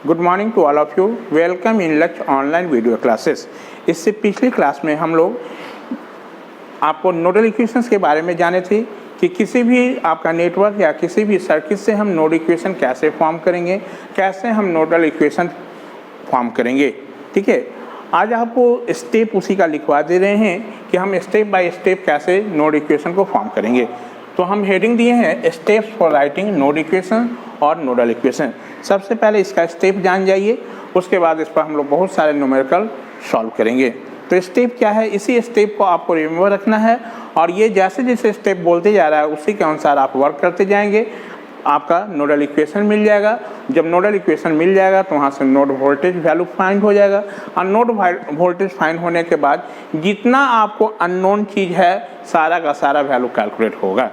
Good morning to all of you. Welcome in Lakshya online video classes. इससे पिछली class में हम लोग आपको नोडल इक्वेशंस के बारे में जाने थे कि किसी भी आपका नेटवर्क या किसी भी सर्किट से हम नोड इक्वेशन कैसे फॉर्म करेंगे, कैसे हम नोडल इक्वेशन फॉर्म करेंगे। ठीक है, आज आपको स्टेप उसी का लिखवा दे रहे हैं कि हम स्टेप बाय स्टेप कैसे नोड इक्वेशन को फॉर्म करेंगे। तो हम हेडिंग दिए हैं steps for writing node equation और नोडल इक्वेशन। सबसे पहले इसका स्टेप जान जाइए, उसके बाद इस पर हम लोग बहुत सारे न्यूमेरिकल सॉल्व करेंगे। तो स्टेप क्या है, इसी स्टेप को आपको रिमेंबर रखना है और ये जैसे जैसे स्टेप बोलते जा रहा है उसी के अनुसार आप वर्क करते जाएंगे, आपका नोडल इक्वेशन मिल जाएगा। जब नोडल इक्वेशन मिल जाएगा तो वहाँ से नोड वोल्टेज वैल्यू फाइंड हो जाएगा और नोड वोल्टेज फाइंड होने के बाद जितना आपको अननोन चीज़ है सारा का सारा वैल्यू कैलकुलेट होगा।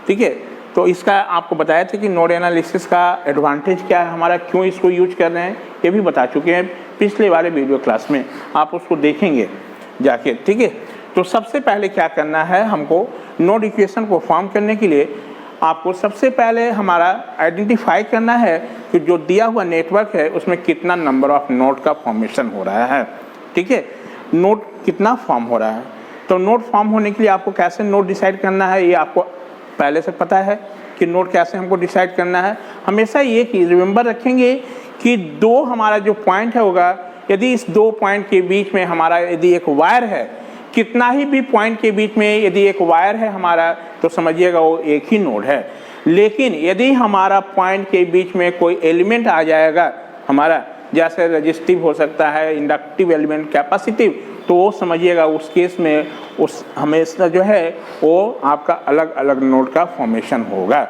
ठीक है, तो इसका आपको बताया था कि नोड एनालिसिस का एडवांटेज क्या है हमारा, क्यों इसको यूज कर रहे हैं, ये भी बता चुके हैं पिछले वाले वीडियो क्लास में, आप उसको देखेंगे जाके। ठीक है, तो सबसे पहले क्या करना है, हमको नोड इक्वेशन को फॉर्म करने के लिए आपको सबसे पहले हमारा आइडेंटिफाई करना है कि जो दिया हुआ नेटवर्क है उसमें कितना नंबर ऑफ नोड का फॉर्मेशन हो रहा है। ठीक है, नोड कितना फॉर्म हो रहा है। तो नोड फॉर्म होने के लिए आपको कैसे नोड डिसाइड करना है ये आपको पहले से पता है कि नोड कैसे हमको डिसाइड करना है। हमेशा ये कि रिमेंबर रखेंगे कि दो हमारा जो पॉइंट है होगा, यदि इस दो पॉइंट के बीच में हमारा यदि एक वायर है, कितना ही भी पॉइंट के बीच में यदि एक वायर है हमारा, तो समझिएगा वो एक ही नोड है। लेकिन यदि हमारा पॉइंट के बीच में कोई एलिमेंट आ जाएगा हमारा, जैसे रेजिस्टिव हो सकता है, इंडक्टिव एलिमेंट, कैपेसिटिव, तो वो समझिएगा उस केस में उस हमेशा जो है वो आपका अलग अलग नोड का फॉर्मेशन होगा।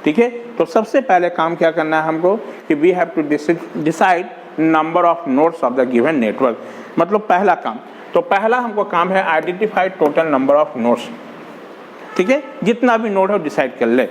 ठीक है, तो सबसे पहले काम क्या करना है हमको कि we have to decide number of nodes of the given network. मतलब पहला काम, तो पहला हमको काम है identify total number of nodes. ठीक है, जितना भी नोड हो डिसाइड कर ले।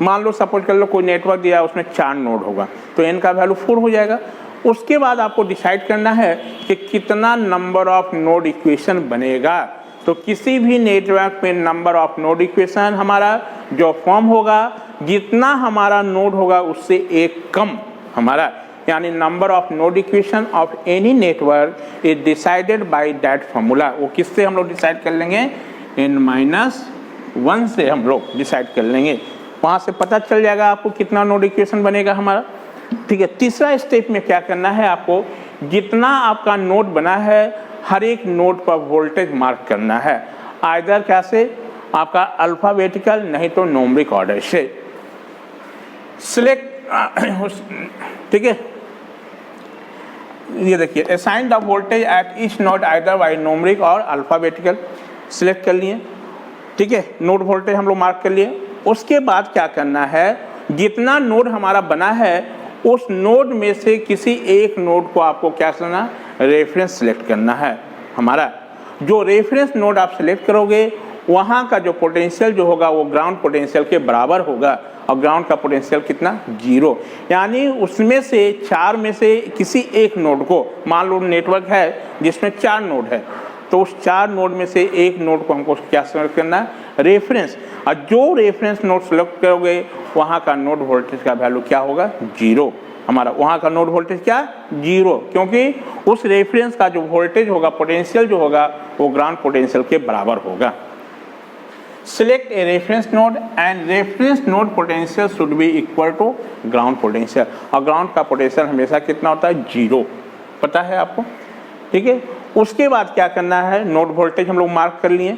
मान लो सपोज कर लो कोई नेटवर्क दिया है उसमें 4 नोड होगा तो n का वैल्यू 4 हो जाएगा। उसके बाद आपको डिसाइड करना है कि कितना नंबर ऑफ नोड इक्वेशन बनेगा। तो किसी भी नेटवर्क में नंबर ऑफ नोड इक्वेशन हमारा जो फॉर्म होगा, जितना हमारा नोड होगा उससे एक कम हमारा, यानी number of node equation of any network is decided by that formula. वो किससे हम लोग डिसाइड कर लेंगे, n-1 से हम लोग डिसाइड कर लेंगे। वहाँ से पता चल जाएगा आपको कितना नोड इक्वेशन बनेगा हमारा। ठीक है, तीसरा स्टेप में क्या करना है, आपको जितना आपका नोड बना है हर एक नोड पर वोल्टेज मार्क करना है। आइदर कैसे, आपका अल्फाबेटिकल नहीं तो न्यूमेरिक ऑर्डर से सिलेक्ट। ठीक है, ये देखिए assign the voltage at each node either bye numeric और अल्फाबेटिकल, सिलेक्ट कर लिए। ठीक है, नोड वोल्टेज हम लोग मार्क कर लिए। उसके बाद क्या करना है, जितना नोड हमारा बना है उस नोड में से किसी एक नोड को आपको क्या करना, रेफरेंस सिलेक्ट करना है हमारा। जो रेफरेंस नोड आप सिलेक्ट करोगे वहाँ का जो पोटेंशियल जो होगा वो ग्राउंड पोटेंशियल के बराबर होगा और ग्राउंड का पोटेंशियल कितना, 0। यानी उसमें से 4 में से किसी एक नोड को, मान लो नेटवर्क है जिसमें 4 नोड है, तो उस 4 नोड में से एक नोड को हमको क्या सेलेक्ट करना है, रेफरेंस। और जो रेफरेंस नोड सेलेक्ट करोगे वहाँ का नोड वोल्टेज का वैल्यू क्या होगा, 0 हमारा। वहाँ का नोड वोल्टेज क्या, 0, क्योंकि उस रेफरेंस का जो वोल्टेज होगा, पोटेंशियल जो होगा वो ग्राउंड पोटेंशियल के बराबर होगा। Select a reference node and reference node potential should be equal to ground potential. और ग्राउंड का पोटेंशियल हमेशा कितना होता है, 0, पता है आपको। ठीक है, उसके बाद क्या करना है, नोड वोल्टेज हम लोग मार्क कर लिए।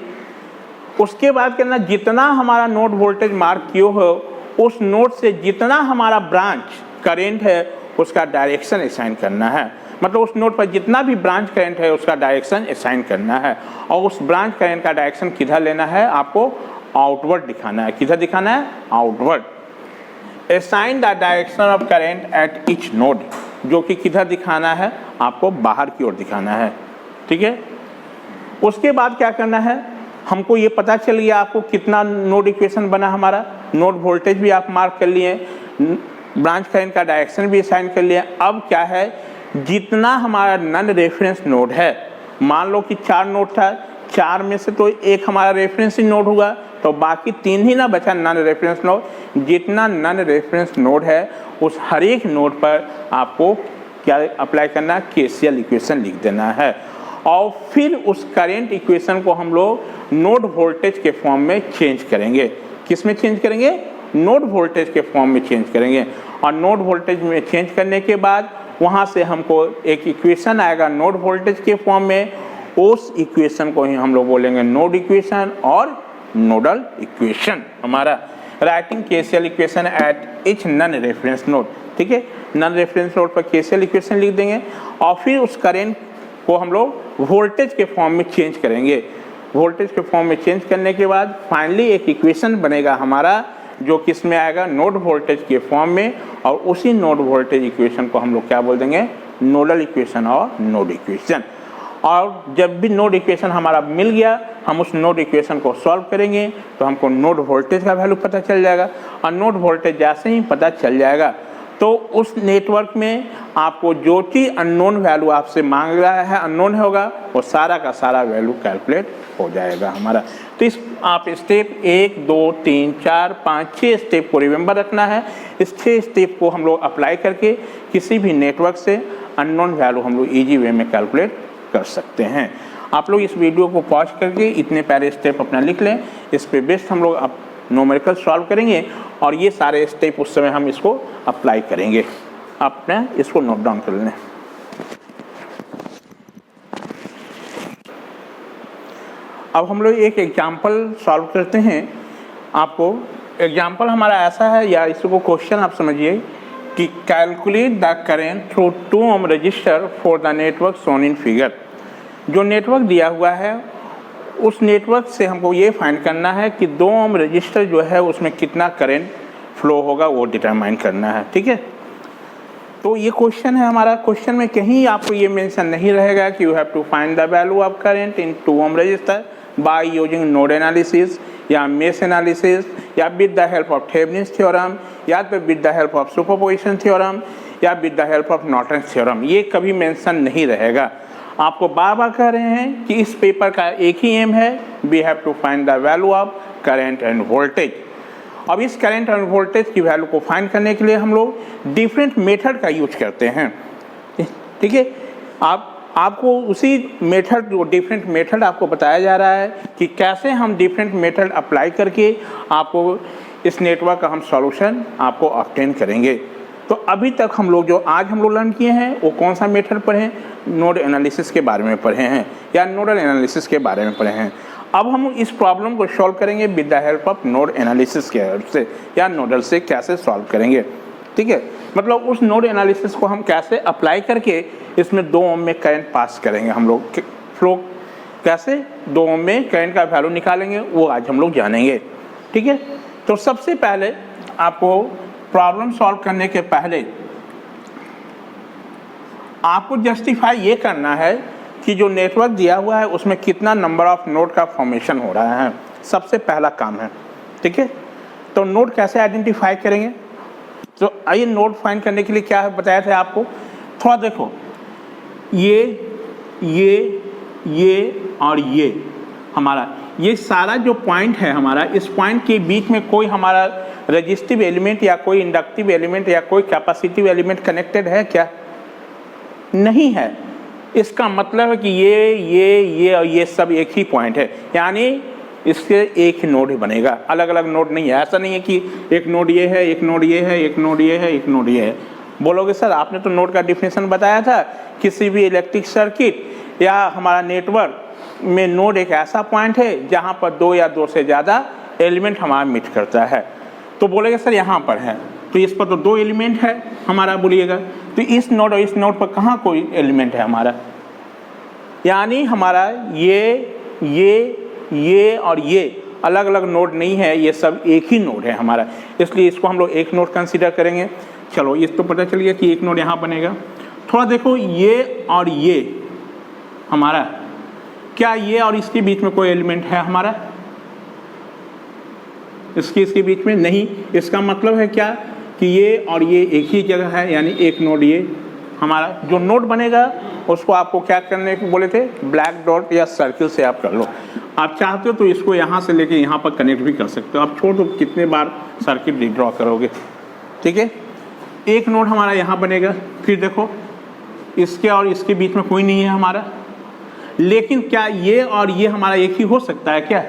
उसके बाद करना, जितना हमारा नोड वोल्टेज मार्क किए हो उस नोड से जितना हमारा ब्रांच करेंट है उसका डायरेक्शन असाइन करना है। मतलब उस नोड पर जितना भी ब्रांच करंट है उसका डायरेक्शन असाइन करना है। और उस ब्रांच करंट का डायरेक्शन किधर लेना है, आपको आउटवर्ड दिखाना है। किधर दिखाना है, outward. Assign the direction of current at each node, जो कि किधर दिखाना है, आपको बाहर की ओर दिखाना है। ठीक है, उसके बाद क्या करना है, हमको ये पता चल गया आपको कितना नोड इक्वेशन बना हमारा, नोड वोल्टेज भी आप मार्क कर लिए, ब्रांच करंट का डायरेक्शन भी असाइन कर लिया। अब क्या है, जितना हमारा नन रेफरेंस नोड है, मान लो कि 4 नोड था, 4 में से तो एक हमारा रेफरेंस नोड होगा, तो बाकी 3 ही ना बचा नॉन रेफरेंस नोड। जितना नॉन रेफरेंस नोड है उस हर एक नोड पर आपको क्या अप्लाई करना, केसीएल इक्वेशन लिख देना है और फिर उस करंट इक्वेशन को हम लोग नोड वोल्टेज के फॉर्म में चेंज करेंगे। किस में चेंज करेंगे? नोड वोल्टेज के फॉर्म में चेंज करेंगे और नोड वोल्टेज में चेंज करने के बाद वहाँ से हमको एक इक्वेशन आएगा नोड वोल्टेज के फॉर्म में। उस इक्वेशन को ही हम लोग बोलेंगे नोड इक्वेशन और नोडल इक्वेशन। हमारा writing KCL equation at each non reference node, ठीक है। नॉन रेफरेंस नोड पर केसीएल इक्वेशन लिख देंगे और फिर उस करंट को हम लोग वोल्टेज के फॉर्म में चेंज करेंगे। वोल्टेज के फॉर्म में चेंज करने के बाद फाइनली एक इक्वेशन बनेगा हमारा जो किस में आएगा, नोड वोल्टेज के फॉर्म में, और उसी नोड वोल्टेज इक्वेशन को हम लोग क्या बोल देंगे, नोडल इक्वेशन और नोड इक्वेशन। और जब भी नोड इक्वेशन हमारा मिल गया हम उस नोड इक्वेशन को सॉल्व करेंगे तो हमको नोड वोल्टेज का वैल्यू पता चल जाएगा और नोड वोल्टेज जैसे ही पता चल जाएगा तो उस नेटवर्क में आपको जो चीज़ अननोन वैल्यू आपसे मांग रहा है, अननोन होगा, वो सारा का सारा वैल्यू कैलकुलेट हो जाएगा हमारा। तो इस आप स्टेप 1 2 3 4 5 6 स्टेप को रिमेंबर रखना है। इस 6 स्टेप को हम लोग अप्लाई करके किसी भी नेटवर्क से अननोन वैल्यू हम लोग ईजी वे में कैलकुलेट कर सकते हैं। आप लोग इस वीडियो को पॉज करके इतने प्यारे स्टेप अपना लिख लें। इस पे बेस्ड हम लोग अब न्यूमेरिकल सॉल्व करेंगे और ये सारे स्टेप उस समय हम इसको अप्लाई करेंगे। अपना इसको नोट डाउन कर लें। अब हम लोग एक एग्जाम्पल सॉल्व करते हैं। आपको एग्जाम्पल हमारा ऐसा है, या इसको क्वेश्चन आप समझिए कि calculate the current through 2 ohm register for the network shown in figure. जो नेटवर्क दिया हुआ है उस नेटवर्क से हमको ये फाइंड करना है कि 2 ohm रजिस्टर जो है उसमें कितना करंट फ्लो होगा, वो डिटरमाइन करना है, ठीक है। तो ये क्वेश्चन है हमारा। क्वेश्चन में कहीं आपको ये मेंशन नहीं रहेगा कि you have to find the value of current in 2 ohm resistor by using node analysis या मेश एनालिसिस या with the help of Thevenin's theorem या तो with the help of superposition theorem या with the help of Norton's theorem. ये कभी mention नहीं रहेगा। आपको बार बार कह रहे हैं कि इस पेपर का एक ही एम है, we have to find the value of current and voltage. अब इस करंट एंड वोल्टेज की वैल्यू को फाइंड करने के लिए हम लोग डिफरेंट मेथड का यूज करते हैं, ठीक है। आपको उसी मेथड, जो डिफरेंट मेथड आपको बताया जा रहा है कि कैसे हम डिफरेंट मेथड अप्लाई करके आपको इस नेटवर्क का हम सॉल्यूशन आपको ऑब्टेन करेंगे। तो अभी तक हम लोग जो आज हम लोग लर्न किए हैं वो कौन सा मेथड पढ़े हैं, नोड एनालिसिस के बारे में पढ़े हैं या नोडल एनालिसिस के बारे में पढ़े हैं। अब हम इस प्रॉब्लम को सॉल्व करेंगे with the help of node analysis के हेल्प से या नोडल से कैसे सॉल्व करेंगे, ठीक है। मतलब उस नोड एनालिसिस को हम कैसे अप्लाई करके इसमें 2 ohm में करंट पास करेंगे, हम लोग फ्लो कैसे 2 ohm में करंट का वैल्यू निकालेंगे, वो आज हम लोग जानेंगे, ठीक है। तो सबसे पहले आपको प्रॉब्लम सॉल्व करने के पहले आपको जस्टिफाई ये करना है कि जो नेटवर्क दिया हुआ है उसमें कितना नंबर ऑफ नोड का फॉर्मेशन हो रहा है। सबसे पहला काम है, ठीक है। तो नोड कैसे आइडेंटिफाई करेंगे, तो आइए नोड फाइंड करने के लिए क्या बताया था आपको, थोड़ा देखो। ये और ये हमारा ये सारा जो पॉइंट है हमारा, इस पॉइंट के बीच में कोई हमारा रेजिस्टिव एलिमेंट या कोई इंडक्टिव एलिमेंट या कोई कैपेसिटिव एलिमेंट कनेक्टेड है क्या? नहीं है। इसका मतलब है कि ये और ये सब एक ही पॉइंट है, यानी इससे एक ही नोड ही बनेगा, अलग अलग नोड नहीं है। ऐसा नहीं है कि एक नोड ये है, एक नोड ये है, एक नोड ये है, एक नोड ये है। बोलोगे सर आपने तो नोड का डिफिनेशन बताया था, किसी भी इलेक्ट्रिक सर्किट या हमारा नेटवर्क में नोड एक ऐसा पॉइंट है जहाँ पर 2 या 2 से ज़्यादा एलिमेंट हमारा मीट करता है। तो बोलेगा सर यहाँ पर है, तो इस पर तो 2 एलिमेंट है हमारा, बोलिएगा तो इस नोड और इस नोड पर कहाँ कोई एलिमेंट है हमारा, यानी हमारा ये और ये अलग अलग नोड नहीं है, ये सब एक ही नोड है हमारा, इसलिए इसको हम लोग एक नोड कंसीडर करेंगे। चलो इस तो पता चल गया कि एक नोड यहाँ बनेगा। थोड़ा देखो ये और ये हमारा, क्या ये और इसके बीच में कोई एलिमेंट है हमारा, इसके बीच में नहीं। इसका मतलब है क्या कि ये और ये एक ही जगह है, यानी एक नोड ये हमारा जो नोड बनेगा उसको आपको क्या करने को बोले थे, ब्लैक डॉट या सर्किल से आप कर लो। आप चाहते हो तो इसको यहाँ से लेके यहाँ पर कनेक्ट भी कर सकते हो। आप छोड़ दो कितने बार सर्किट ड्रॉ करोगे, ठीक है। एक नोड हमारा यहाँ बनेगा, फिर देखो इसके और इसके बीच में कोई नहीं है हमारा, लेकिन क्या ये और ये हमारा एक ही हो सकता है क्या?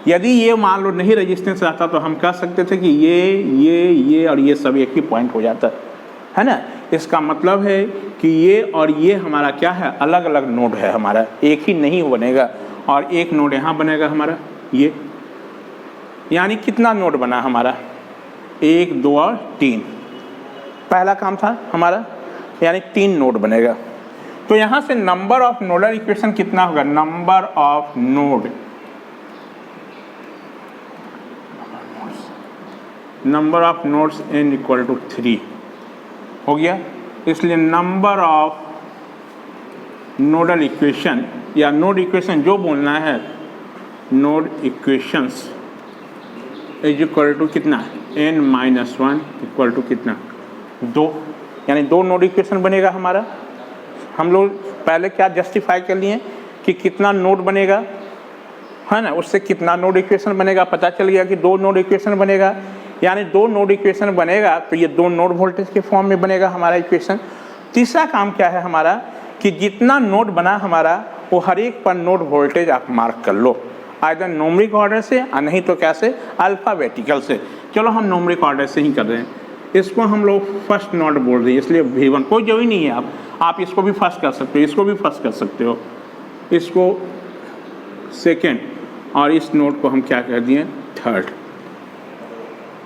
यदि ये मान लो नहीं रेजिस्टेंस रहता तो हम कह सकते थे कि ये और ये सब एक ही पॉइंट हो जाता है ना। इसका मतलब है कि ये और ये हमारा क्या है, अलग अलग नोड है हमारा, एक ही नहीं बनेगा। और एक नोड यहाँ बनेगा हमारा ये, यानी कितना नोड बना हमारा, 1 2 और 3। पहला काम था हमारा, यानी 3 नोड बनेगा। तो यहाँ से नंबर ऑफ नोडल इक्वेशन कितना होगा, number of node, number of nodes n equal to 3 हो गया। इसलिए नंबर ऑफ नोडल इक्वेशन या नोड इक्वेशन जो बोलना है, node equations is equal to कितना, n-1 इक्वल टू कितना, 2, यानी 2 नोड इक्वेशन बनेगा हमारा। हम लोग पहले क्या जस्टिफाई कर लिए कि कितना नोड बनेगा, है ना, उससे कितना नोड इक्वेशन बनेगा पता चल गया कि 2 नोड इक्वेशन बनेगा। यानी 2 नोड इक्वेशन बनेगा तो ये 2 नोड वोल्टेज के फॉर्म में बनेगा हमारा इक्वेशन। तीसरा काम क्या है हमारा कि जितना नोड बना हमारा वो हर एक पर नोड वोल्टेज आप मार्क कर लो, आइदर न्यूमेरिक ऑर्डर से और नहीं तो कैसे, अल्फ़ाबेटिकल से। चलो हम न्यूमेरिक ऑर्डर से ही कर रहे हैं। इसको हम लोग फर्स्ट नोड बोल रहे हैं, इसलिए V1 कोई जरूरी नहीं है, आप इसको भी फर्स्ट कर सकते हो, इसको भी फर्स्ट कर सकते हो, इसको सेकेंड, और इस नोड को हम क्या कर दिए, थर्ड,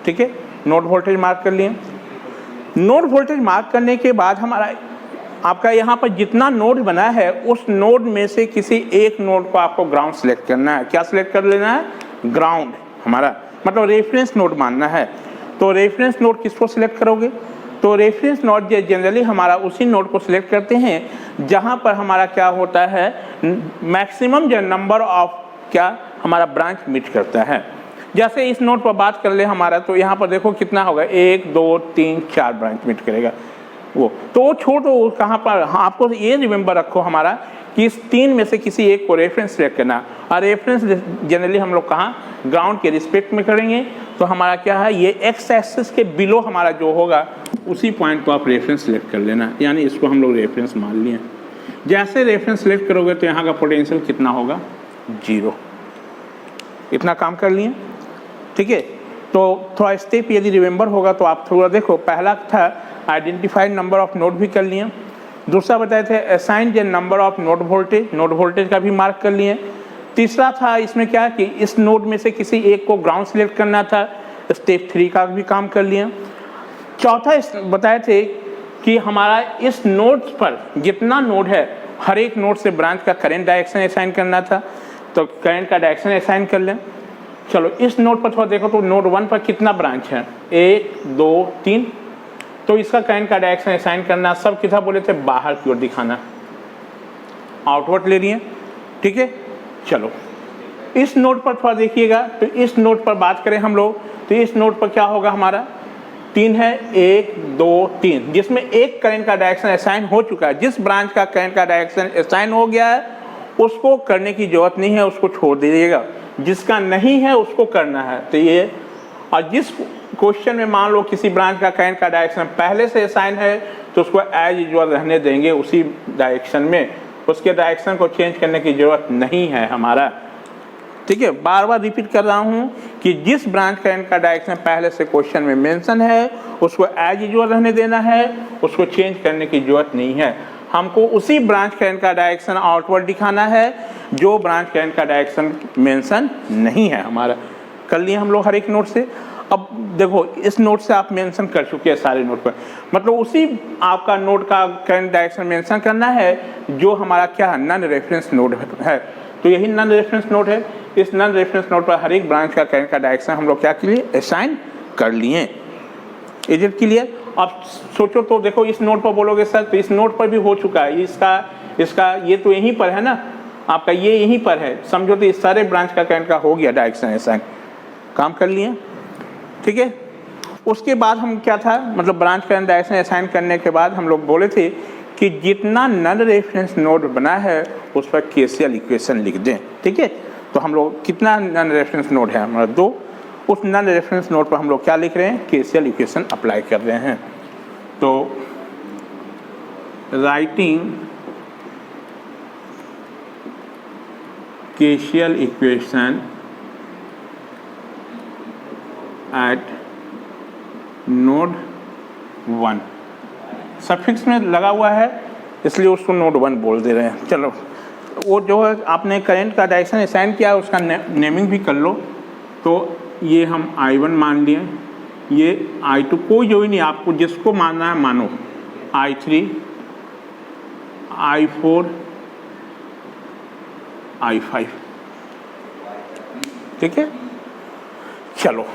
ठीक है। नोड वोल्टेज मार्क कर लिए। नोड वोल्टेज मार्क करने के बाद हमारा आपका यहाँ पर जितना नोड बना है उस नोड में से किसी एक नोड को आपको ग्राउंड सेलेक्ट करना है। क्या सेलेक्ट कर लेना है, ग्राउंड, हमारा मतलब रेफरेंस नोड मानना है। तो रेफरेंस नोड किसको सिलेक्ट करोगे, तो रेफरेंस नोड जनरली हमारा उसी नोड को सिलेक्ट करते हैं जहाँ पर हमारा क्या होता है, मैक्सिमम जो नंबर ऑफ क्या हमारा ब्रांच मीट करता है। जैसे इस नोड पर बात कर ले हमारा, तो यहाँ पर देखो कितना होगा, 1 2 3 4 ब्रांच मीट करेगा वो। तो छोड़ दो कहाँ पर, हाँ आपको ये रिमेंबर रखो हमारा कि इस 3 में से किसी एक को रेफरेंस सेलेक्ट करना। और रेफरेंस जनरली हम लोग कहाँ, ग्राउंड के रिस्पेक्ट में करेंगे। तो हमारा क्या है, ये एक्स एक्सिस के बिलो हमारा जो होगा उसी पॉइंट को आप रेफरेंस सेलेक्ट कर लेना, यानी इसको हम लोग रेफरेंस मान लिए। जैसे रेफरेंस सेलेक्ट करोगे तो यहाँ का पोटेंशियल कितना होगा, 0। इतना काम कर लिए, ठीक है। तो थोड़ा स्टेप यदि रिमेंबर होगा तो आप थोड़ा देखो, पहला था आइडेंटिफाइड नंबर ऑफ नोड भी कर लिए, दूसरा बताए थे assign the number of node voltage, node voltage का भी मार्क कर लिए। तीसरा था इसमें क्या कि इस नोड में से किसी एक को ग्राउंड सिलेक्ट करना था, स्टेप 3 का भी काम कर लिए। चौथा बताए थे कि हमारा इस नोड पर जितना नोड है हर एक नोड से ब्रांच का करंट डायरेक्शन असाइन करना था, तो करंट का डायरेक्शन असाइन कर लें। चलो इस नोड पर थोड़ा देखो तो नोड 1 पर कितना ब्रांच है, 1 2 3, तो इसका करंट का डायरेक्शन असाइन करना, सब कितना बोले थे, बाहर की ओर दिखाना, आउटवर्ड ले लिए, ठीक है। चलो इस नोड पर थोड़ा देखिएगा, तो इस नोड पर बात करें हम लोग, तो इस नोड पर क्या होगा हमारा, 3 है, 1 2 3, जिसमें एक करंट का डायरेक्शन असाइन हो चुका है। जिस ब्रांच का करंट का डायरेक्शन असाइन हो गया है उसको करने की जरूरत नहीं है, उसको छोड़ दीजिएगा। जिसका नहीं है उसको करना है। तो ये, और जिस क्वेश्चन में मान लो किसी ब्रांच का करंट का डायरेक्शन पहले से असाइन है तो उसको एज यूजुअल रहने देंगे उसी डायरेक्शन में, उसके डायरेक्शन को चेंज करने की जरूरत नहीं है हमारा, ठीक है। बार बार रिपीट कर रहा हूँ कि जिस ब्रांच करंट का डायरेक्शन पहले से क्वेश्चन में मेंशन है उसको एज यूजुअल रहने देना है, उसको चेंज करने की जरूरत नहीं है। हमको उसी ब्रांच करंट का डायरेक्शन आउटवर्ड दिखाना है जो ब्रांच करंट का डायरेक्शन मेंशन नहीं है हमारा। कर लिए हम लोग हर एक नोट से। अब देखो इस नोट से आप मेंशन कर चुके हैं सारे नोट पर, मतलब उसी आपका नोट का करंट डायरेक्शन मेंशन करना है जो हमारा क्या है, नन रेफरेंस नोड है। तो यही नन रेफरेंस नोड है। इस नन रेफरेंस नोड पर हर एक ब्रांच का करंट का डायरेक्शन हम लोग क्या के लिए असाइन कर लिए। Is it clear? अब सोचो तो देखो इस नोट पर बोलोगे सर तो इस नोट पर भी हो चुका है, इसका ये तो यहीं पर है ना, आपका ये यहीं पर है, समझो तो इस सारे ब्रांच का करंट का हो गया डायरेक्शन असाइन, काम कर लिए, ठीक है। उसके बाद हम क्या था, मतलब ब्रांच करंट डायरेक्शन असाइन करने के बाद हम लोग बोले थे कि जितना नन रेफरेंस नोड बना है उस पर केसीएल इक्वेशन लिख दें, ठीक है। तो तो हम लोग कितना नॉन रेफरेंस नोड है हमारा 2, उस नॉन रेफरेंस नोड पर हम लोग क्या लिख रहे हैं, केसीएल इक्वेशन अप्लाई कर रहे हैं। तो writing KCL equation eight node 1, suffix में लगा हुआ है इसलिए उसको नोड 1 बोल दे रहे हैं। चलो वो जो है आपने करंट का डायरेक्शन असाइन किया उसका नेमिंग भी कर लो। तो ये हम I1 मान लिए, ये I2, कोई जो ही नहीं, आपको जिसको मानना है मानो, I3, I4, I5, ठीक है। चलो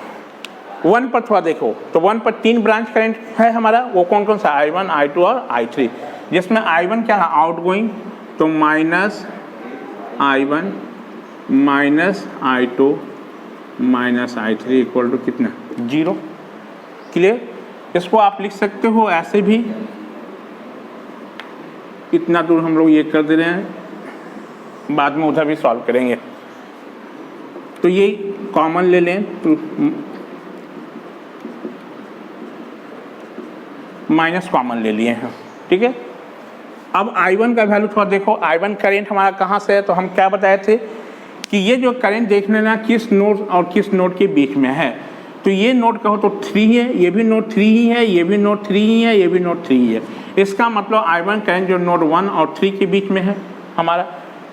1 पर थोड़ा देखो, तो 1 पर 3 ब्रांच करंट है हमारा, वो कौन कौन सा, I1, I2 और I3, जिसमें I1 क्या है, आउटगोइंग, तो minus I1 minus I2 minus I3 equal to कितना, 0। क्लियर। इसको आप लिख सकते हो ऐसे भी, इतना दूर हम लोग ये कर दे रहे हैं, बाद में उधर भी सॉल्व करेंगे। तो ये कॉमन ले लें, तो माइनस कॉमन ले लिए हैं, ठीक है। अब I1 का वैल्यू थोड़ा देखो, I1 करंट हमारा कहाँ से है, तो हम क्या बताए थे कि ये जो करंट देख लेना किस नोड और किस नोड के बीच में है। तो ये नोड कहो तो 3 है, ये भी नोड 3 ही है, ये भी नोड 3 ही है, ये भी नोड 3 ही है। इसका मतलब I1 करंट जो नोड 1 और 3 के बीच में है हमारा,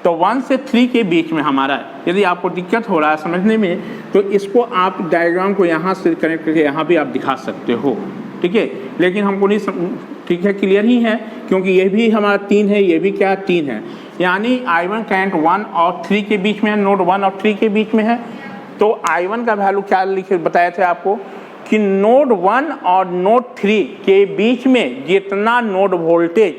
तो 1 से 3 के बीच में हमारा है। यदि आपको दिक्कत हो रहा है समझने में, तो इसको आप डायग्राम को यहाँ से कनेक्ट करके यहाँ भी आप दिखा सकते हो, ठीक है। लेकिन हमको नहीं, ठीक है, क्लियर ही है, क्योंकि ये भी हमारा 3 है, ये भी क्या 3 है, यानी I1 करंट 1 और 3 के बीच में है, नोड 1 और 3 के बीच में है। तो I1 का वैल्यू क्या लिखे बताए थे आपको कि नोड 1 और नोड 3 के बीच में जितना नोड वोल्टेज,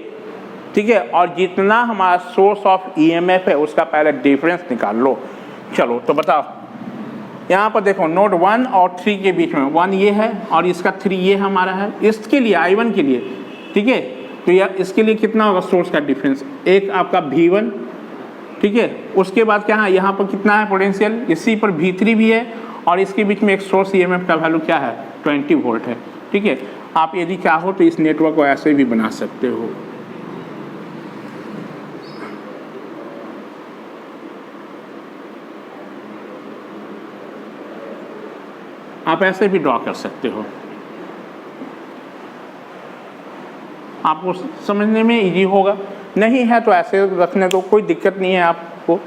ठीक है, और जितना हमारा सोर्स ऑफ EMF है उसका पहले डिफरेंस निकाल लो। चलो तो बताओ, यहाँ पर देखो नोड 1 और 3 के बीच में 1 ये है और इसका 3 ये हमारा है, इसके लिए I1 के लिए, ठीक है। तो यार इसके लिए कितना होगा सोर्स का डिफरेंस, एक आपका V1, ठीक है। उसके बाद क्या है, यहाँ पर कितना है पोटेंशियल, इसी पर V3 भी है और इसके बीच में एक सोर्स EMF का वैल्यू क्या है, 20 वोल्ट है, ठीक है। आप यदि चाहो तो इस नेटवर्क को ऐसे भी बना सकते हो। आप ऐसे भी ड्रॉ कर सकते हो, आपको समझने में इजी होगा। नहीं है तो ऐसे रखने दो, कोई दिक्कत नहीं है आपको।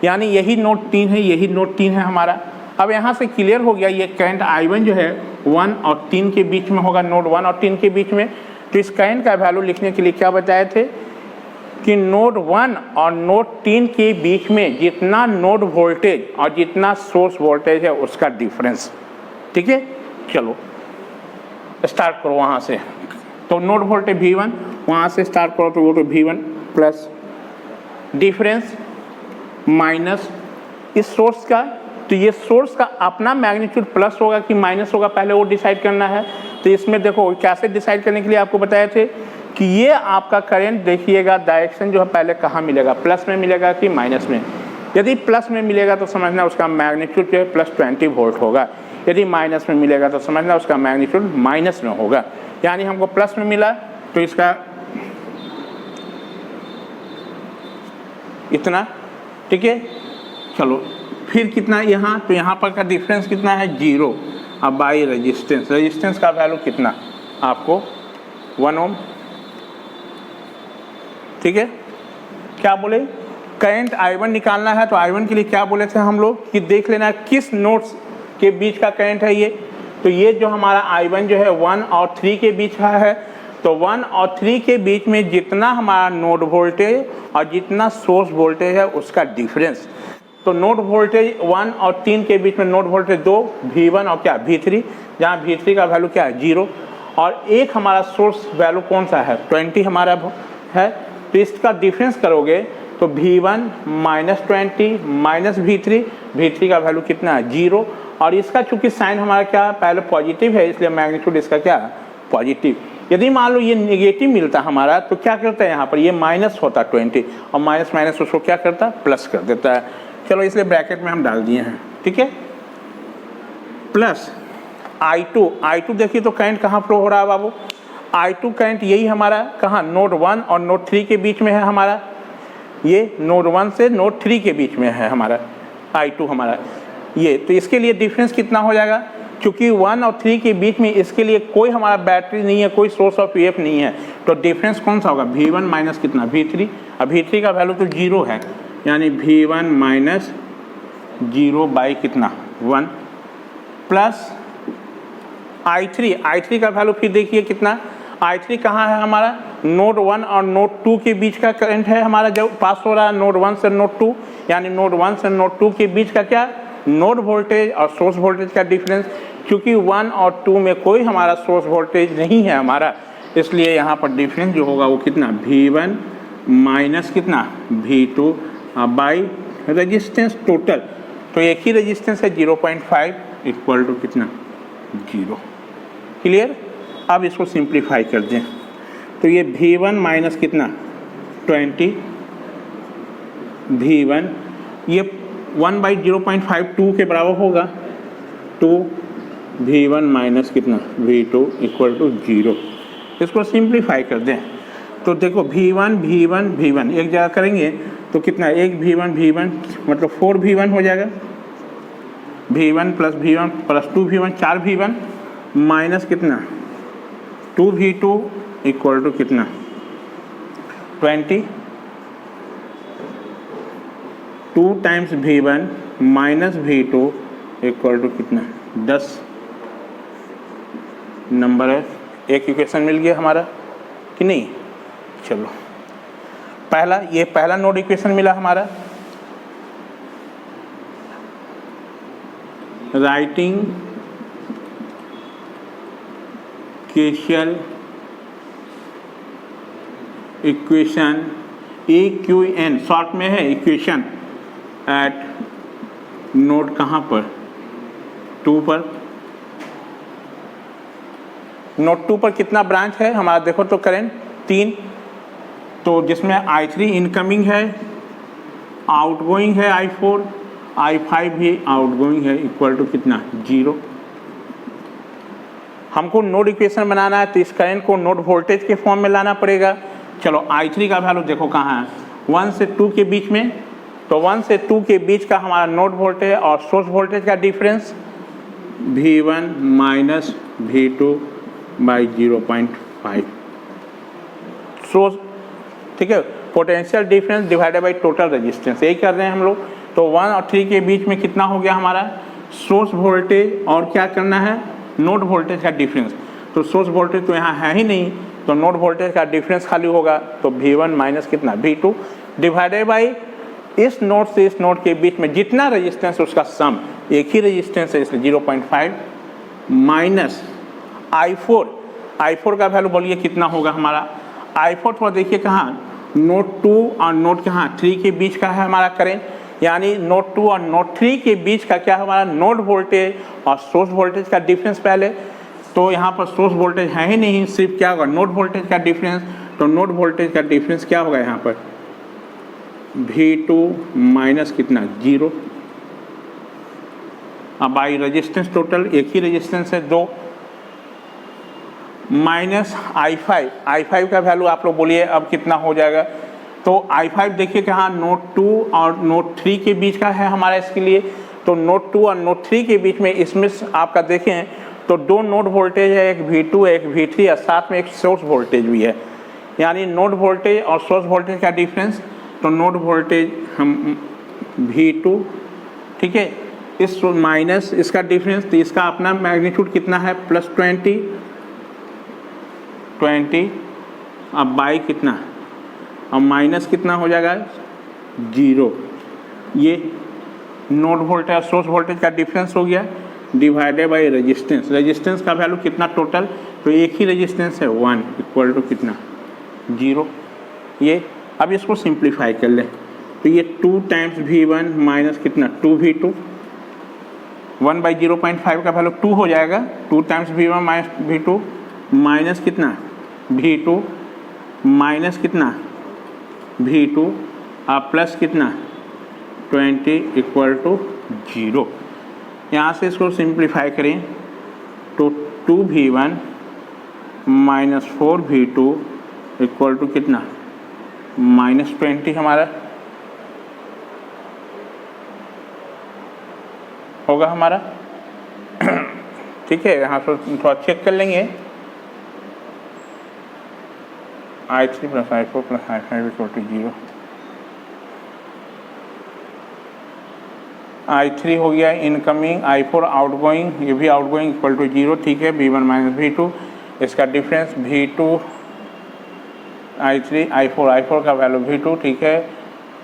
यानी यही नोड 3 है, यही नोड 3 है हमारा। अब यहाँ से क्लियर हो गया, ये करंट I1 जो है 1 और 3 के बीच में होगा, नोड 1 और 3 के बीच में। तो इस करंट का वैल्यू लिखने के लिए क्या बताए थे कि नोड 1 और नोड 3 के बीच में जितना नोड वोल्टेज और जितना सोर्स वोल्टेज है उसका डिफरेंस, ठीक है। चलो स्टार्ट करो वहाँ से, तो नोड वोल्टेज V1, वहाँ से स्टार्ट करो तो वो तो V1 प्लस डिफरेंस माइनस इस सोर्स का, तो ये सोर्स का अपना मैग्नीट्यूड प्लस होगा कि माइनस होगा, पहले वो डिसाइड करना है। तो इसमें देखो कैसे डिसाइड करने के लिए आपको बताए थे कि ये आपका करंट देखिएगा डायरेक्शन जो है पहले कहाँ मिलेगा, प्लस में मिलेगा कि माइनस में। यदि प्लस में मिलेगा तो समझना उसका मैग्नीट्यूड जो है +20 वोल्ट होगा, यदि माइनस में मिलेगा तो समझना उसका मैग्नीट्यूड माइनस में होगा। यानी हमको प्लस में मिला तो इसका इतना, ठीक है। चलो फिर कितना यहाँ, तो यहाँ पर का डिफरेंस कितना है 0। अब बाई रेजिस्टेंस, रेजिस्टेंस का वैल्यू कितना आपको 1 ओम, ठीक है। क्या बोले, करंट I1 निकालना है, तो I1 के लिए क्या बोले थे हम लोग कि देख लेना किस नोड्स के बीच का करंट है ये। तो ये जो हमारा I1 जो है 1 और 3 के बीच का है, तो 1 और 3 के बीच में जितना हमारा नोड वोल्टेज और जितना सोर्स वोल्टेज है उसका डिफरेंस। तो नोड वोल्टेज 1 और 3 के बीच में नोड वोल्टेज 2 V1 और क्या V3, जहाँ V3 का वैल्यू क्या है 0, और एक हमारा सोर्स वैल्यू कौन सा है 20 हमारा है। तो इसका डिफरेंस करोगे तो V1 -20 माइनस V3 का वैल्यू कितना है 0, और इसका चूंकि साइन हमारा क्या पहले पॉजिटिव है इसलिए मैग्नीट्यूड इसका क्या है पॉजिटिव। यदि मान लो ये नेगेटिव मिलता हमारा तो क्या करता है यहाँ पर ये माइनस होता 20, और माइनस माइनस उसको क्या करता है प्लस कर देता है। चलो इसलिए ब्रैकेट में हम डाल दिए हैं, ठीक है। प्लस I2 देखिए तो करंट कहाँ फ्लो हो रहा है बाबू, I2 करंट यही हमारा कहाँ नोड 1 और नोड 3 के बीच में है हमारा, ये नोड 1 से नोड 3 के बीच में है हमारा I2 हमारा ये। तो इसके लिए डिफरेंस कितना हो जाएगा, क्योंकि 1 और 3 के बीच में इसके लिए कोई हमारा बैटरी नहीं है, कोई सोर्स ऑफ EF नहीं है, तो डिफरेंस कौन सा होगा V1 माइनस कितना V3। अब V3 का वैल्यू तो 0 है, यानी V1 माइनस 0 बाई कितना 1 प्लस I3 का वैल्यू फिर देखिए कितना, I3 कहाँ है हमारा नोड 1 और नोड 2 के बीच का करंट है हमारा, जो पास हो रहा है नोड 1 से नोड 2, यानी नोड 1 से नोड 2 के बीच का क्या नोड वोल्टेज और सोर्स वोल्टेज का डिफरेंस। क्योंकि 1 और 2 में कोई हमारा सोर्स वोल्टेज नहीं है हमारा, इसलिए यहाँ पर डिफरेंस जो होगा वो कितना V1 माइनस कितना V2 बाई रेजिस्टेंस टोटल, तो एक ही रेजिस्टेंस है 0.5 इक्वल टू कितना 0। क्लियर। अब इसको सिंप्लीफाई कर दें तो ये V1 माइनस कितना 20 V1, ये 1 बाई 0.5 2 के बराबर होगा 2 V1 माइनस कितना V2 इक्वल टू 0। इसको सिंप्लीफाई कर दें तो देखो V1 एक जगह करेंगे तो कितना एक V1 मतलब 4 V1 हो जाएगा, V1 plus 2 V1 4 V1 minus कितना 2 V2 इक्वल टू कितना 20, 2 times V1 minus V2 equal to कितना 10 नंबर है। एक इक्वेशन मिल गया हमारा कि नहीं। चलो पहला नोड इक्वेशन मिला हमारा। Writing KCL equation EQN short में है इक्वेशन एट नोड कहाँ पर 2 पर। नोड 2 पर कितना ब्रांच है हमारा देखो तो करंट 3, तो जिसमें I3 इनकमिंग है, आउटगोइंग है I4, I5 भी आउटगोइंग है इक्वल टू कितना 0। हमको नोड इक्वेशन बनाना है तो इस करंट को नोड वोल्टेज के फॉर्म में लाना पड़ेगा। चलो I3 का वैल्यू देखो कहाँ है 1 से 2 के बीच में, तो 1 से 2 के बीच का हमारा नोड वोल्टेज और सोर्स वोल्टेज का difference V1 minus V2 by 0.5 source, ठीक है। Potential difference divided by total resistance, यही कर रहे हैं हम लोग। तो 1 और 3 के बीच में कितना हो गया हमारा सोर्स वोल्टेज और क्या करना है नोड वोल्टेज का डिफरेंस। तो सोर्स वोल्टेज तो यहाँ है ही नहीं, तो नोड वोल्टेज का डिफरेंस खाली होगा, तो V1 माइनस कितना V2 डिवाइडेड बाई इस नोड से इस नोड के बीच में जितना रेजिस्टेंस उसका सम, एक ही रेजिस्टेंस है इसलिए 0.5 माइनस I4 का वैल्यू बोलिए कितना होगा हमारा। I4 थोड़ा देखिए कहाँ नोड 2 और नोड कहाँ 3 के बीच का है हमारा करेंट, यानी नोड 2 और नोड 3 के बीच का क्या हमारा नोड वोल्टेज और सोर्स वोल्टेज का डिफरेंस पहले। तो यहाँ पर सोर्स वोल्टेज है ही नहीं, सिर्फ क्या होगा नोड वोल्टेज का डिफरेंस। तो नोड वोल्टेज का डिफरेंस क्या होगा यहाँ पर V2 माइनस कितना 0। अब बाई रेजिस्टेंस टोटल एक ही रेजिस्टेंस है 2 माइनस I5 का वैल्यू आप लोग बोलिए अब कितना हो जाएगा। तो I5 देखिए कहाँ नोड 2 और नोड 3 के बीच का है हमारा इसके लिए। तो नोड 2 और नोड 3 के बीच में इसमें आपका देखें तो 2 नोड वोल्टेज है, एक V2 एक V3 और साथ में एक सोर्स वोल्टेज भी है, यानी नोड वोल्टेज और सोर्स वोल्टेज का डिफरेंस। तो नोड वोल्टेज हम V2, ठीक है, इस माइनस इसका डिफरेंस, तो इसका अपना मैग्नीट्यूड कितना है प्लस 20 अब बाई कितना, अब माइनस कितना हो जाएगा 0। ये नोड वोल्टेज और सोर्स वोल्टेज का डिफरेंस हो गया डिवाइडेड बाई रेजिस्टेंस का वैल्यू कितना टोटल, तो एक ही रेजिस्टेंस है 1 इक्वल टू कितना 0। ये अब इसको सिंप्लीफाई कर लें तो ये 2 टाइम्स V1 माइनस कितना 2 V2, 1 बाई 0.5 का वैल्यू 2 हो जाएगा, 2 times V1 minus V2 minus कितना V2 माइनस कितना V2 प्लस कितना 20 इक्वल टू 0। यहाँ से इसको सिंप्लीफाई करें तो 2v1 minus 4v2 equal to कितना, -20 हमारा होगा हमारा। ठीक है, यहाँ पर थोड़ा चेक कर लेंगे। I3 + I4 + I5 equal to 0। I3 हो गया इनकमिंग, I4 आउटगोइंग, ये भी आउटगोइंग इक्वल टू 0। ठीक है, V1 माइनस V2, इसका डिफरेंस V2 I3 I4 का वैल्यू V2। ठीक है,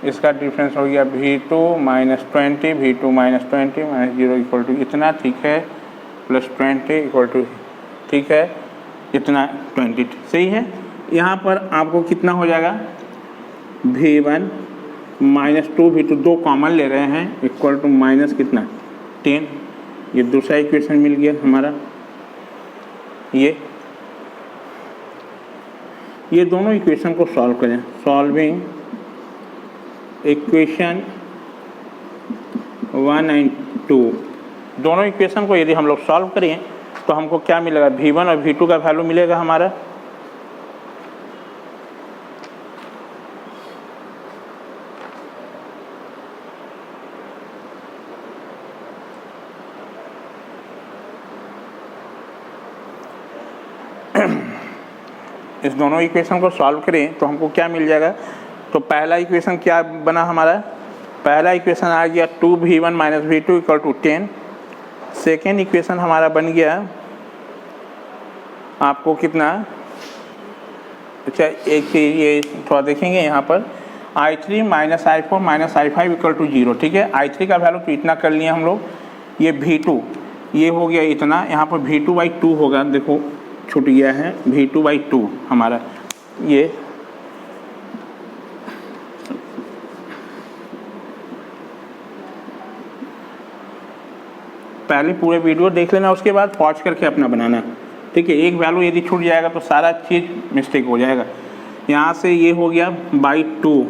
इसका डिफरेंस हो गया V2 minus 20, V2 minus 20 minus 0 equal to इतना। ठीक है, +20 इक्वल टू, ठीक है, इतना 20। सही है, यहाँ पर आपको कितना हो जाएगा, V1 माइनस 2v2, 2 कॉमन ले रहे हैं, इक्वल टू माइनस कितना, 10। ये दूसरा इक्वेशन मिल गया हमारा। ये दोनों इक्वेशन को सॉल्व करें। सॉल्विंग इक्वेशन 1 एंड 2, दोनों इक्वेशन को यदि हम लोग सॉल्व करें तो हमको क्या मिलेगा, V1 और V2 का वैल्यू मिलेगा हमारा। इस दोनों इक्वेशन को सॉल्व करें तो हमको क्या मिल जाएगा। तो पहला इक्वेशन क्या बना हमारा, पहला इक्वेशन आ गया 2v1 minus V2 equal to 10। Second equation हमारा बन गया आपको कितना, अच्छा एक चीज़ ये थोड़ा देखेंगे यहाँ पर, I3 minus I4 minus I5 equal to 0। ठीक है, I3 का वैल्यू तो इतना कर लिए हम लोग, ये V2 ये हो गया इतना, यहाँ पर V2/2 होगा, देखो छूट गया है, V2/2 हमारा। ये पहले पूरे वीडियो देख लेना, उसके बाद पॉज करके अपना बनाना। ठीक है, एक वैल्यू यदि छूट जाएगा तो सारा चीज़ मिस्टेक हो जाएगा। यहाँ से ये हो गया /2,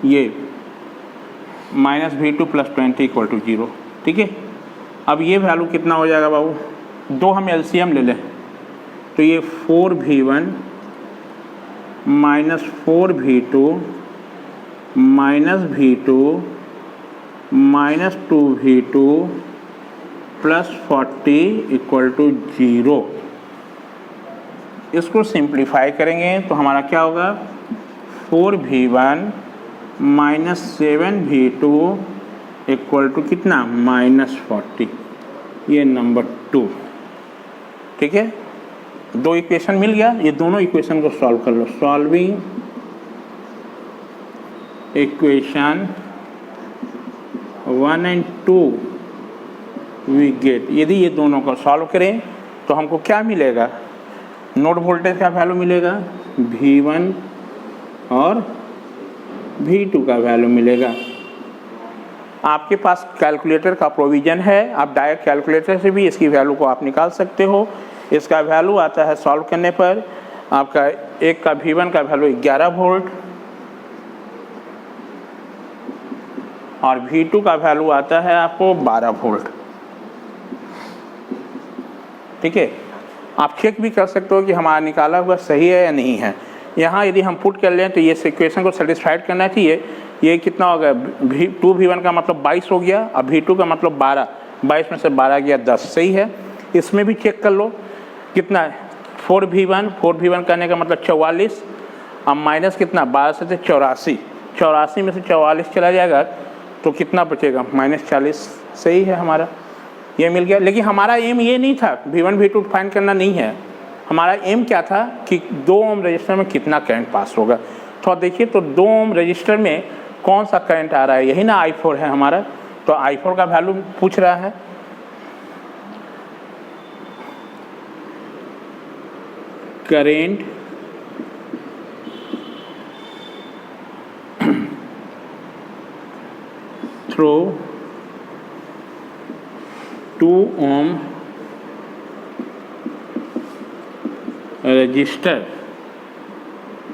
ये -V2 + 20 इक्वल टू 0। ठीक है, अब ये वैल्यू कितना हो जाएगा बाबू, दो हम एलसीएम ले लें तो ये 4v1 minus 4v2 minus V2 minus 2v2 + 40 equal to 0। इसको सिंप्लीफाई करेंगे तो हमारा क्या होगा, 4v1 minus 7v2 equal to कितना, -40। ये नंबर 2। ठीक है, दो इक्वेशन मिल गया, ये दोनों इक्वेशन को सॉल्व कर लो। Solving equation 1 and 2 we get, यदि ये दोनों को सॉल्व करें तो हमको क्या मिलेगा, नोड वोल्टेज का वैल्यू मिलेगा, V1 और V2 का वैल्यू मिलेगा। आपके पास कैलकुलेटर का प्रोविज़न है, आप डायरेक्ट कैलकुलेटर से भी इसकी वैल्यू को आप निकाल सकते हो। इसका वैल्यू आता है सॉल्व करने पर आपका एक का V1 का वैल्यू 11 वोल्ट और V2 का वैल्यू आता है आपको 12 वोल्ट। ठीक है, आप चेक भी कर सकते हो कि हमारा निकाला हुआ सही है या नहीं है। यहाँ यदि हम पुट कर लें तो ये इक्वेशन को सेटिस्फाइड करना चाहिए। ये कितना हो गया, 2v1 का मतलब 22 हो गया और V2 का मतलब 12, 22 में से 12 गया 10। सही है, इसमें भी चेक कर लो कितना है, 4v1 करने का मतलब 44 और माइनस कितना, 12 से 84, 84 में से 44 चला जाएगा तो कितना बचेगा, -40। सही है, हमारा ये मिल गया। लेकिन हमारा एम ये नहीं था V1 V2 फाइंड करना नहीं है, हमारा एम क्या था कि 2 ओम रजिस्टर में कितना करंट पास होगा। तो देखिए, तो 2 ओम रजिस्टर में कौन सा करंट आ रहा है, यही ना I4 है हमारा। तो I4 का वैल्यू पूछ रहा है, current through 2 ohm resistor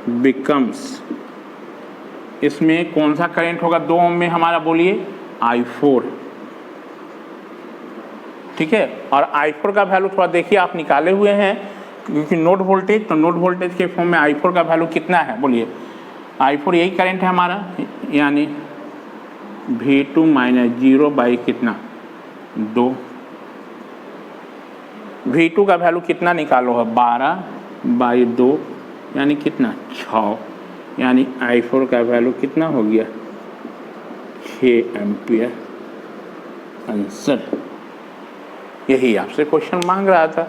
becomes, इसमें कौन सा करंट होगा 2 ओम में हमारा, बोलिए I4, ठीक है। और I4 का वैल्यू थोड़ा देखिए, आप निकाले हुए हैं क्योंकि नोड वोल्टेज, तो नोड वोल्टेज के फॉर्म में I4 का वैल्यू कितना है बोलिए। I4 यही करंट है हमारा, यानी V2 माइनस 0 बाई कितना 2। V2 का वैल्यू कितना निकालो है 12 बाई 2 यानी कितना 6, यानी I4 का वैल्यू कितना हो गया 6 एम्पियर। आंसर यही आपसे क्वेश्चन मांग रहा था,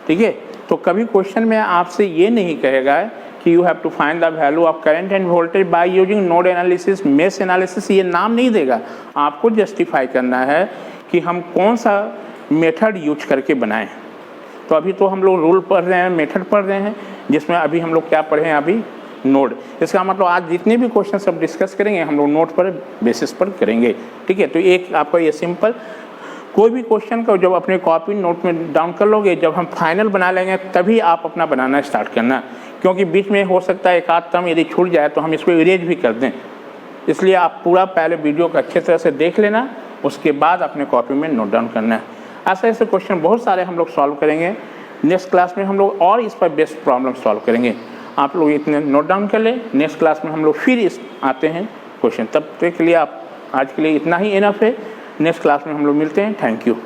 ठीक है। तो कभी क्वेश्चन में आपसे ये नहीं कहेगा कि you have to find the value of current and voltage by using node analysis, mesh analysis, ये नाम नहीं देगा। आपको जस्टिफाई करना है कि हम कौन सा मेथड यूज करके बनाएं। तो अभी तो हम लोग रूल पढ़ रहे हैं, मेथड पढ़ रहे हैं, जिसमें अभी हम लोग क्या पढ़े हैं अभी नोड। इसका मतलब आज जितने भी क्वेश्चन सब डिस्कस करेंगे हम लोग नोड पर बेसिस पर करेंगे, ठीक है। तो एक आपका ये सिंपल, कोई भी क्वेश्चन को जब अपने कॉपी नोट में डाउन कर लोगे, जब हम फाइनल बना लेंगे तभी आप अपना बनाना स्टार्ट करना, क्योंकि बीच में हो सकता है एक आध टर्म यदि छूट जाए तो हम इसको इरेज भी कर दें। इसलिए आप पूरा पहले वीडियो को अच्छे तरह से देख लेना, उसके बाद अपने कॉपी में नोट डाउन करना है। ऐसे ऐसे क्वेश्चन बहुत सारे हम लोग सॉल्व करेंगे। नेक्स्ट क्लास में हम लोग और इस पर बेस्ड प्रॉब्लम सॉल्व करेंगे। आप लोग इतने नोट डाउन कर लें, नेक्स्ट क्लास में हम लोग फिर इस आते हैं क्वेश्चन। तब तक के लिए आप आज के लिए इतना ही इनफ है। नेक्स्ट क्लास में हम लोग मिलते हैं। Thank you.